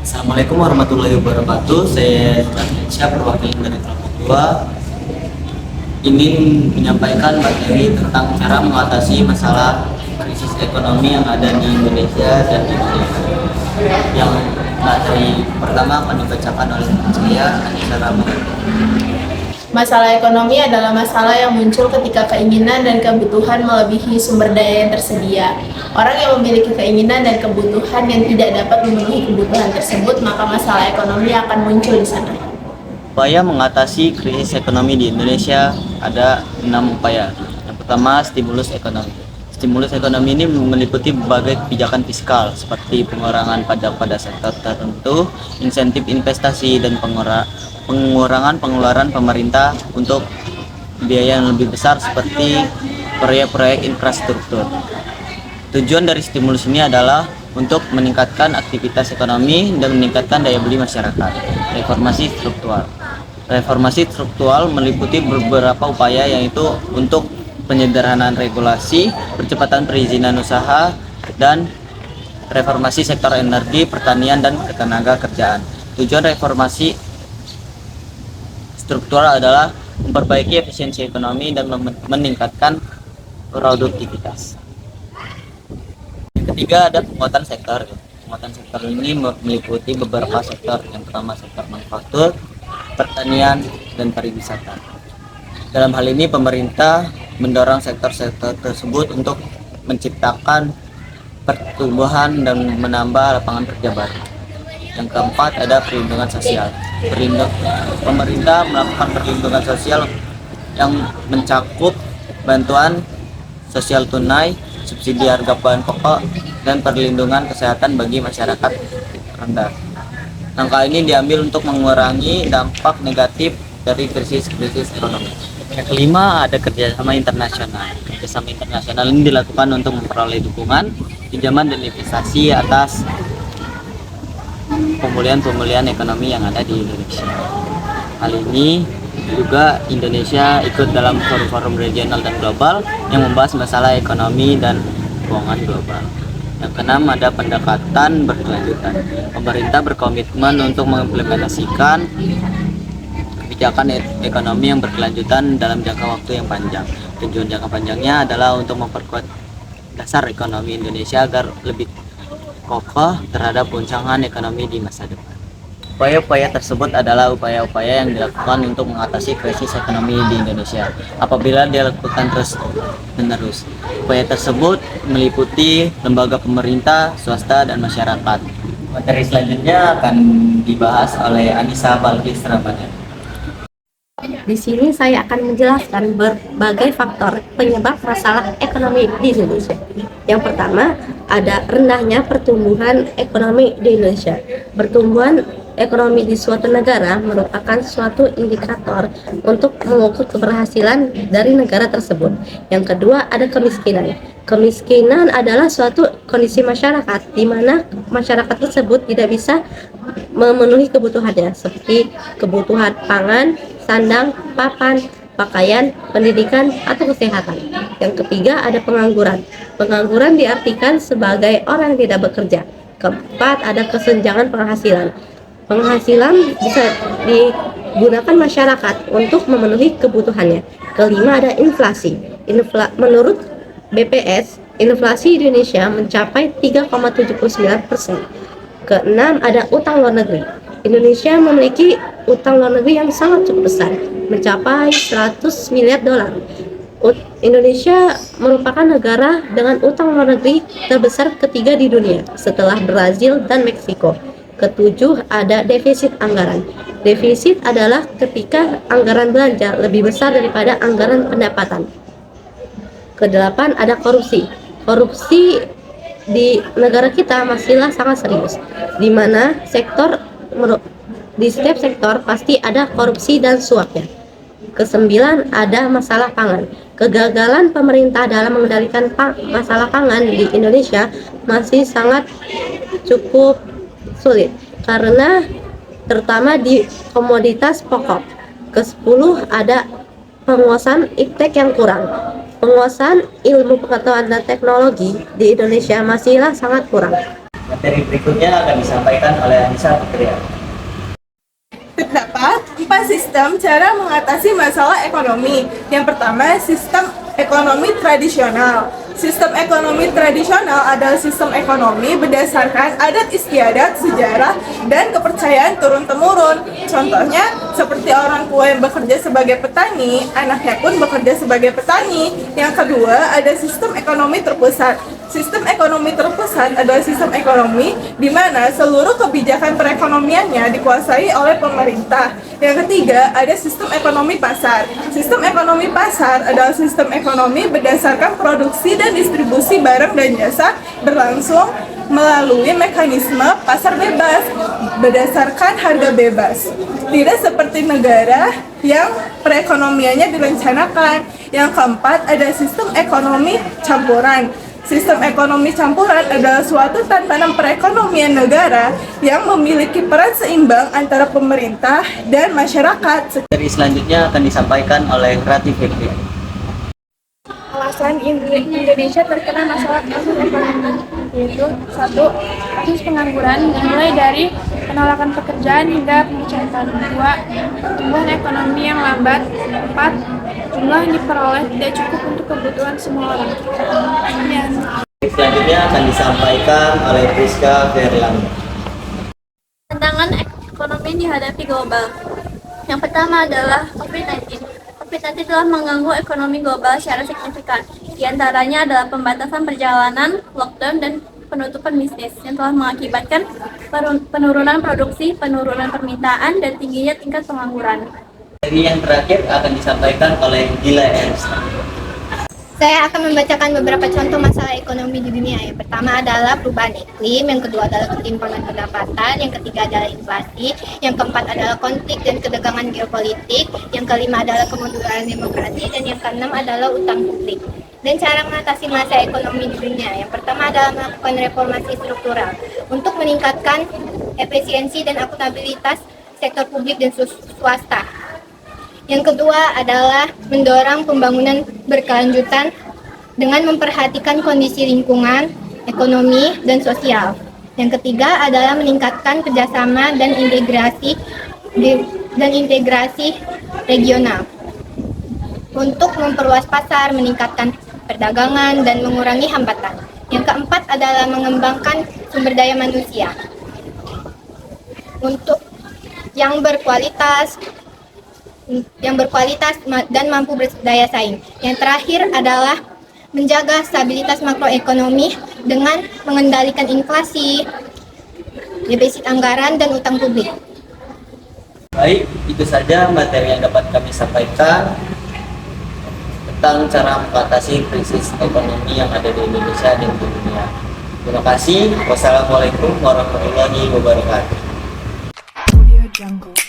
Assalamualaikum warahmatullahi wabarakatuh. Saya Syah, perwakilan dari kelompok 2, ingin menyampaikan materi tentang cara mengatasi masalah krisis ekonomi yang ada di Indonesia dan di dunia. Yang materi pertama akan dibacakan oleh saya, Anissa Rama. Masalah ekonomi adalah masalah yang muncul ketika keinginan dan kebutuhan melebihi sumber daya yang tersedia. Orang yang memiliki keinginan dan kebutuhan yang tidak dapat memenuhi kebutuhan tersebut, maka masalah ekonomi akan muncul di sana. Upaya mengatasi krisis ekonomi di Indonesia ada 6 upaya. Yang pertama, stimulus ekonomi. Stimulus ekonomi ini meliputi berbagai kebijakan fiskal seperti pengurangan pajak pada sektor tertentu, insentif investasi, dan pengurangan pengeluaran pemerintah untuk biaya yang lebih besar seperti proyek-proyek infrastruktur. Tujuan dari stimulus ini adalah untuk meningkatkan aktivitas ekonomi dan meningkatkan daya beli masyarakat. Reformasi struktural meliputi beberapa upaya, yaitu untuk penyederhanaan regulasi, percepatan perizinan usaha, dan reformasi sektor energi, pertanian, dan ketenaga kerjaan. Tujuan reformasi struktural adalah memperbaiki efisiensi ekonomi dan meningkatkan produktivitas. Yang ketiga ada penguatan sektor. Penguatan sektor ini meliputi beberapa sektor. Yang pertama sektor manufaktur, pertanian, dan pariwisata. Dalam hal ini pemerintah mendorong sektor-sektor tersebut untuk menciptakan pertumbuhan dan menambah lapangan kerja baru. Yang keempat ada perlindungan sosial. Pemerintah melakukan perlindungan sosial yang mencakup bantuan sosial tunai, subsidi harga bahan pokok, dan perlindungan kesehatan bagi masyarakat rendah. Langkah ini diambil untuk mengurangi dampak negatif dari krisis ekonomi. Yang kelima ada kerjasama internasional. Kerjasama internasional ini dilakukan untuk memperoleh dukungan, pinjaman, dan investasi atas pemulihan ekonomi yang ada di Indonesia. Hal ini juga Indonesia ikut dalam forum-forum regional dan global yang membahas masalah ekonomi dan keuangan global. Yang keenam ada pendekatan berkelanjutan. Pemerintah berkomitmen untuk mengimplementasikan kebijakan ekonomi yang berkelanjutan dalam jangka waktu yang panjang. Tujuan jangka panjangnya adalah untuk memperkuat dasar ekonomi Indonesia agar lebih kokoh terhadap goncangan ekonomi di masa depan. Upaya-upaya tersebut adalah upaya-upaya yang dilakukan untuk mengatasi krisis ekonomi di Indonesia. Apabila dilakukan terus-menerus, upaya tersebut meliputi lembaga pemerintah, swasta, dan masyarakat. Materi selanjutnya akan dibahas oleh Anissa Rama. Di sini saya akan menjelaskan berbagai faktor penyebab masalah ekonomi di Indonesia. Yang pertama, ada rendahnya pertumbuhan ekonomi di Indonesia. Pertumbuhan ekonomi di suatu negara merupakan suatu indikator untuk mengukur keberhasilan dari negara tersebut. Yang kedua, ada kemiskinan. Kemiskinan adalah suatu kondisi masyarakat di mana masyarakat tersebut tidak bisa memenuhi kebutuhannya seperti kebutuhan pangan, sandang, papan, pakaian, pendidikan, atau kesehatan. Yang ketiga ada pengangguran. Pengangguran diartikan sebagai orang yang tidak bekerja. Keempat ada kesenjangan penghasilan. Penghasilan bisa digunakan masyarakat untuk memenuhi kebutuhannya. Kelima ada inflasi. Menurut BPS, inflasi di Indonesia mencapai 3,79%. Keenam ada utang luar negeri. Indonesia memiliki utang luar negeri yang sangat cukup besar, mencapai 100 miliar dolar. Indonesia merupakan negara dengan utang luar negeri terbesar ketiga di dunia setelah Brazil dan Meksiko. Ketujuh ada defisit anggaran. Defisit adalah ketika anggaran belanja lebih besar daripada anggaran pendapatan. Kedelapan ada korupsi. Korupsi di negara kita masihlah sangat serius, di mana di setiap sektor pasti ada korupsi dan suapnya. Kesembilan ada masalah pangan. Kegagalan pemerintah dalam mengendalikan masalah pangan di Indonesia masih sangat cukup sulit karena terutama di komoditas pokok. Kesepuluh ada penguasaan iptek yang kurang. Penguasaan ilmu pengetahuan dan teknologi di Indonesia masihlah sangat kurang. Materi berikutnya akan disampaikan oleh Anissa Fitria. Terdapat 4 sistem cara mengatasi masalah ekonomi. Yang pertama, sistem ekonomi tradisional. Sistem ekonomi tradisional adalah sistem ekonomi berdasarkan adat istiadat, sejarah, dan kepercayaan turun-temurun. Contohnya, seperti orang tua yang bekerja sebagai petani, anaknya pun bekerja sebagai petani. Yang kedua, ada sistem ekonomi terpusat. Sistem ekonomi terpusat adalah sistem ekonomi di mana seluruh kebijakan perekonomiannya dikuasai oleh pemerintah. Yang ketiga, ada sistem ekonomi pasar. Sistem ekonomi pasar adalah sistem ekonomi berdasarkan produksi dan distribusi barang dan jasa berlangsung melalui mekanisme pasar bebas berdasarkan harga bebas. Tidak seperti negara yang perekonomiannya direncanakan. Yang keempat, ada sistem ekonomi campuran. Sistem ekonomi campuran adalah suatu tatanan perekonomian negara yang memiliki peran seimbang antara pemerintah dan masyarakat. Materi selanjutnya akan disampaikan oleh Rati Fitria. Alasan Indonesia terkena masalah kasus ekonomi yaitu 1. Kasus pengangguran dimulai dari penolakan pekerjaan hingga pemecatan. 2. Pertumbuhan ekonomi yang lambat. 4. Jumlah yang diperoleh tidak cukup untuk kebutuhan semua orang. Sekian. Selanjutnya akan disampaikan oleh Priska Verlanda. Tantangan ekonomi yang dihadapi global. Yang pertama adalah COVID-19. COVID-19 telah mengganggu ekonomi global secara signifikan. Di antaranya adalah pembatasan perjalanan, lockdown, dan penutupan bisnis yang telah mengakibatkan penurunan produksi, penurunan permintaan, dan tingginya tingkat pengangguran. Materi yang terakhir akan disampaikan oleh Gila Ernst. Saya akan membacakan beberapa contoh masalah ekonomi di dunia. Yang pertama adalah perubahan iklim, yang kedua adalah ketimpangan pendapatan, yang ketiga adalah inflasi, yang keempat adalah konflik dan ketegangan geopolitik, yang kelima adalah kemunduran demokrasi, dan yang keenam adalah utang publik. Dan cara mengatasi masalah ekonomi di dunia. Yang pertama adalah melakukan reformasi struktural untuk meningkatkan efisiensi dan akuntabilitas sektor publik dan swasta. Yang kedua adalah mendorong pembangunan berkelanjutan dengan memperhatikan kondisi lingkungan, ekonomi, dan sosial. Yang ketiga adalah meningkatkan kerjasama dan integrasi regional untuk memperluas pasar, meningkatkan perdagangan, dan mengurangi hambatan. Yang keempat adalah mengembangkan sumber daya manusia untuk yang berkualitas dan mampu berdaya saing. Yang terakhir adalah menjaga stabilitas makroekonomi dengan mengendalikan inflasi, defisit anggaran, dan utang publik. Baik, itu saja materi yang dapat kami sampaikan tentang cara mengatasi krisis ekonomi yang ada di Indonesia dan di dunia. Terima kasih. Wassalamualaikum warahmatullahi wabarakatuh. Audio Jungle.